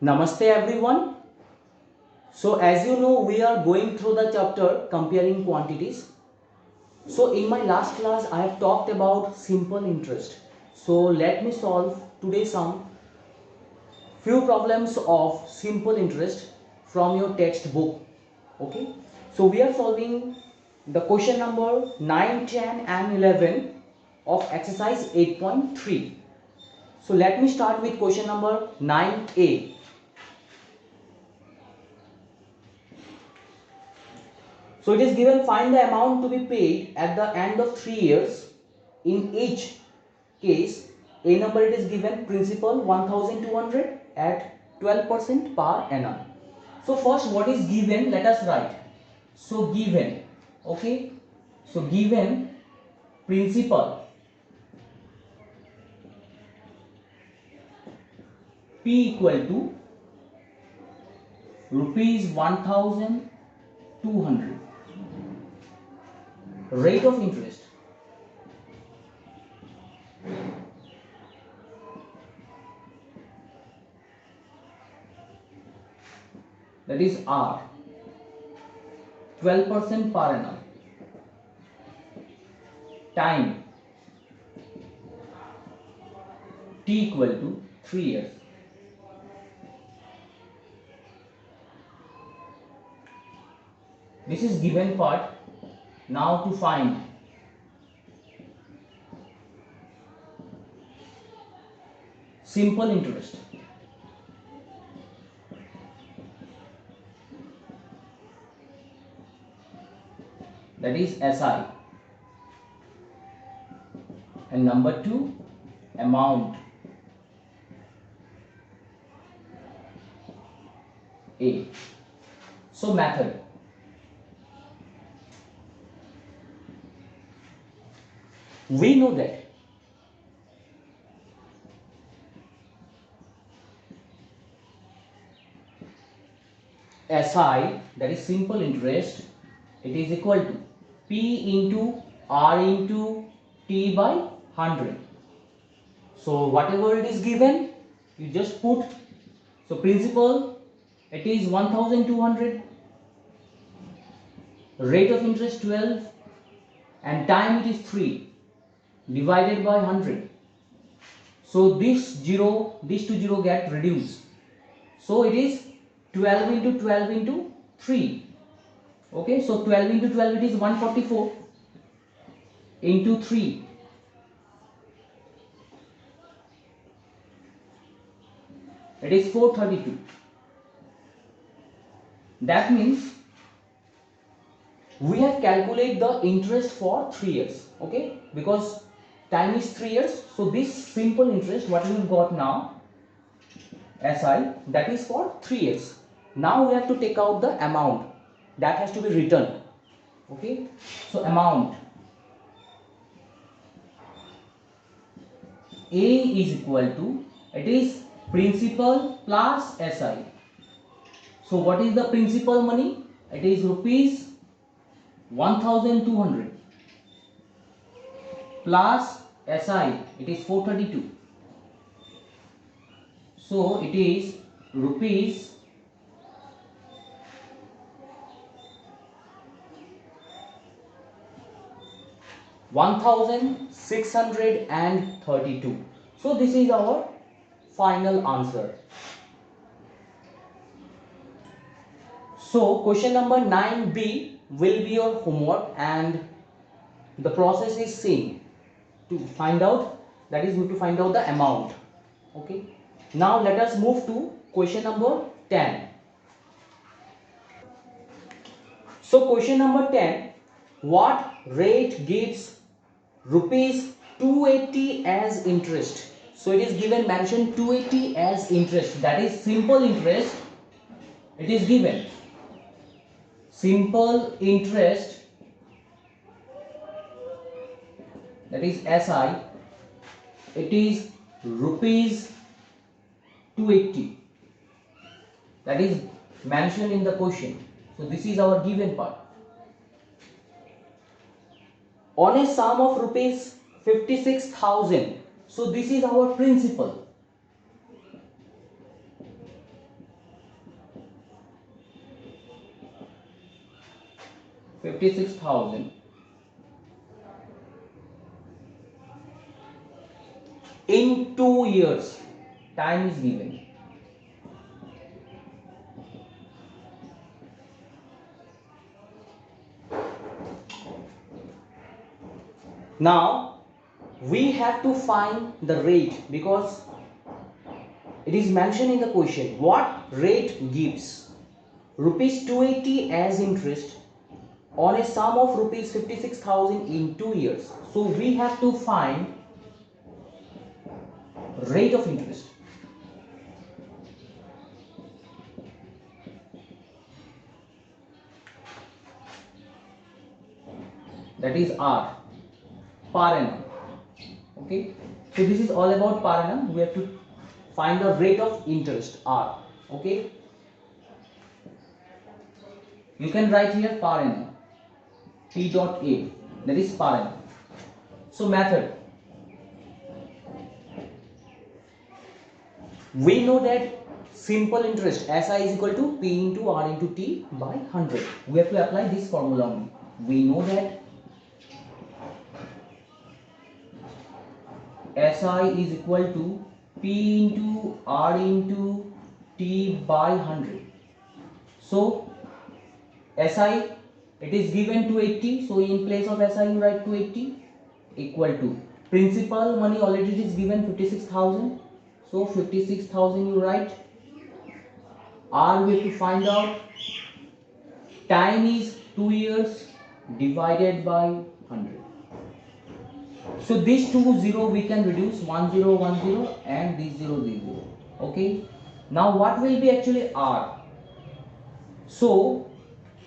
Namaste everyone. So as you know, we are going through the chapter comparing quantities. So in my last class I have talked about simple interest. So let me solve today some few problems of simple interest from your textbook. Okay. So we are solving the question number 9, 10 and 11 of exercise 8.3. So let me start with question number 9a. So it is given, find the amount to be paid at the end of 3 years. In each case, a number it is given, principal 1200 at 12% per annum. So first what is given, let us write. So given, okay. So given principal P equal to rupees 1200. Rate of interest that is R, 12% per annum. Time T equal to 3 years. This is given part. Now to find simple interest. That is SI. And number 2, amount A. So method. We know that SI, that is simple interest, it is equal to P into R into T by 100. So whatever it is given, you just put. So principal, it is 1200, rate of interest 12, and time it is 3 divided by 100. So these two zero get reduced. So it is 12 into 12 into 3. Okay, so 12 into 12 it is 144 into 3. It is 432. That means we have calculated the interest for 3 years. Okay, because time is 3 years. So this simple interest what we have got now, SI, that is for 3 years. Now we have to take out the amount that has to be returned. Okay, so amount A is equal to, it is principal plus SI. So what is the principal money? It is rupees 1200 plus SI, it is 432. So it is rupees 1632. So this is our final answer. So question number 9b will be your homework, and the process is same. To find out, that is, we have to find out the amount. Okay. Now let us move to question number 10. So question number 10, what rate gives rupees 280 as interest? So it is given, mentioned 280 as interest, that is simple interest. It is given simple interest, that is SI, it is rupees 280, that is mentioned in the question. So this is our given part. On a sum of rupees 56,000. So this is our principal. 56,000 in 2 years. time is given. Now we have to find the rate because it is mentioned in the question. What rate gives rupees 280 as interest on a sum of rupees 56,000 in 2 years? So we have to find rate of interest. That is R, per annum. Okay, so this is all about per annum. We have to Find the rate of interest R. Okay. You can write here per annum, T dot A, that is per annum. So method, We know that simple interest SI is equal to P into R into T by 100. we have to apply this formula only. We know that SI is equal to P into R into T by 100. So SI, it is given 280, so in place of SI you write 280 equal to principal money already it is given 56,000, so 56,000 you write. R we have to find out, time is 2 years divided by 100. So these two zero we can reduce, 1010 and this 000. Okay, now what will be actually R? So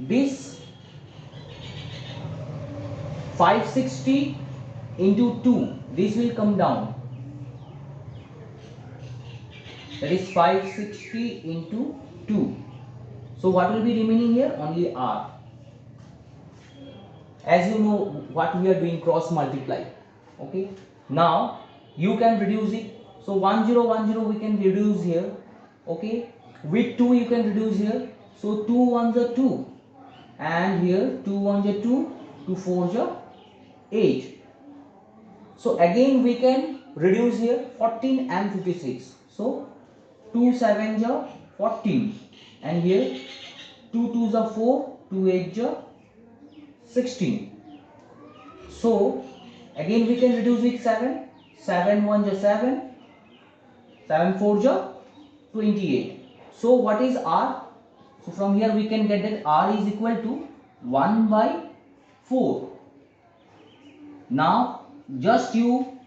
this 560 into 2, this will come down, that is 560 into 2. So what will be remaining here? Only R. As you know what we are doing, cross multiply. Okay, now you can reduce it. So 1010 we can reduce here. Okay, with 2 you can reduce here. So 2 ones are 2 and here 2 ones are 2, 2 fours are 8. So again we can reduce here 14 and 56. So 2 sevens are 14 and here 2 twos are 4, 2 eights are 16. So again we can reduce with 7, 7 ones are 7, 7 fours are 28. So what is R? So from here we can get that R is equal to 1 by 4. Now just you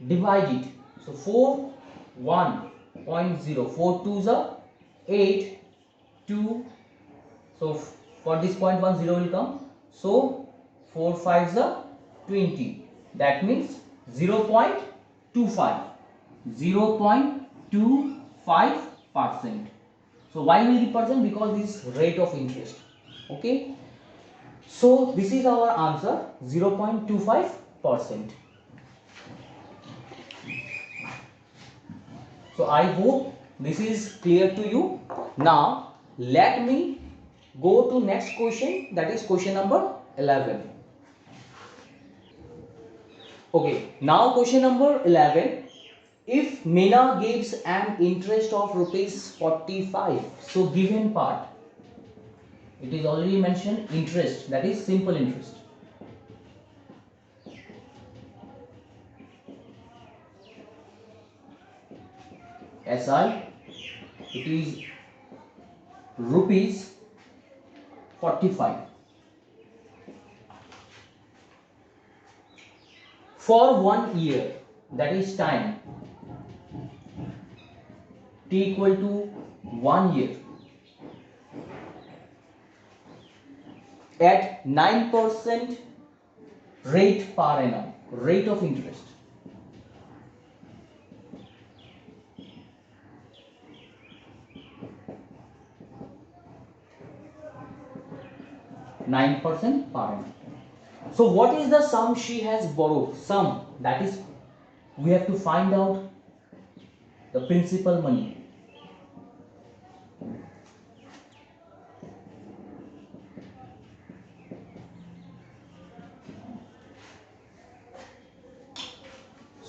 divide it. So 4 1.0, 4 twos are 8, 2. So for this 0.10 will come. So 4 fives are 20. That means 0.25. 0.25%. So why will be percent? Because this rate of interest. Okay. So this is our answer, 0.25%. So I hope this is clear to you. Now let me go to next question, that is question number 11. Okay, now question number 11. If Meena gives an interest of rupees 45, So given part, it is already mentioned interest, that is simple interest. SI, it is rupees 45 for 1 year, that is time T equal to 1 year at 9% rate per annum, rate of interest. %9 per annum. So what is the sum she has borrowed? Sum, That is, we have to find out the principal money.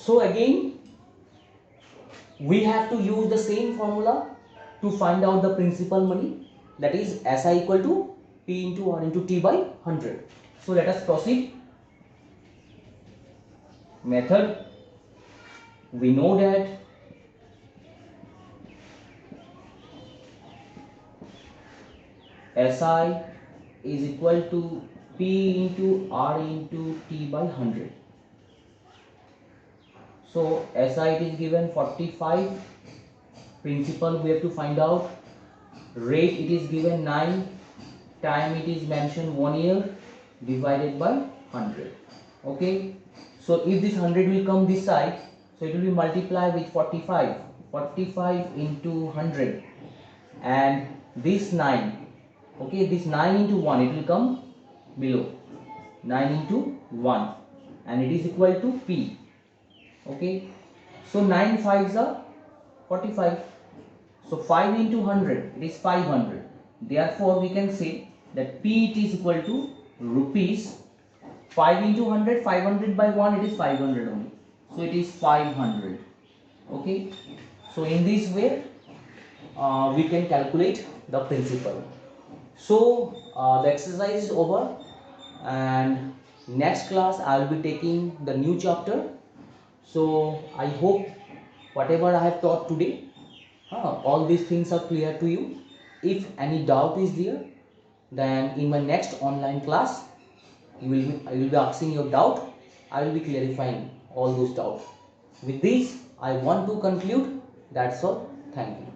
So again, we have to use the same formula to find out the principal money, that is SI equal to P into R into T by 100. So let us proceed. Method, we know that SI is equal to P into R into T by 100. So SI it is given 45, principal we have to find out, rate it is given 9, time it is mentioned 1 year, divided by 100. Okay, so if this 100 will come this side, so it will be multiplied with 45, 45 into 100, and this 9, okay, this 9 into 1 it will come below, 9 into 1, and it is equal to P. Okay, so 9 5s are 45, so 5 into 100 it is 500, therefore we can say that P it is equal to rupees 5 into 100, 500 by 1 it is 500 only, so it is 500. Okay, so in this way we can calculate the principal. So the exercise is over, and next class I will be taking the new chapter. So I hope whatever I have taught today, all these things are clear to you. If any doubt is there, then in my next online class I will be asking your doubt. I will be clarifying all those doubts. With this I want to conclude. That's all. Thank you.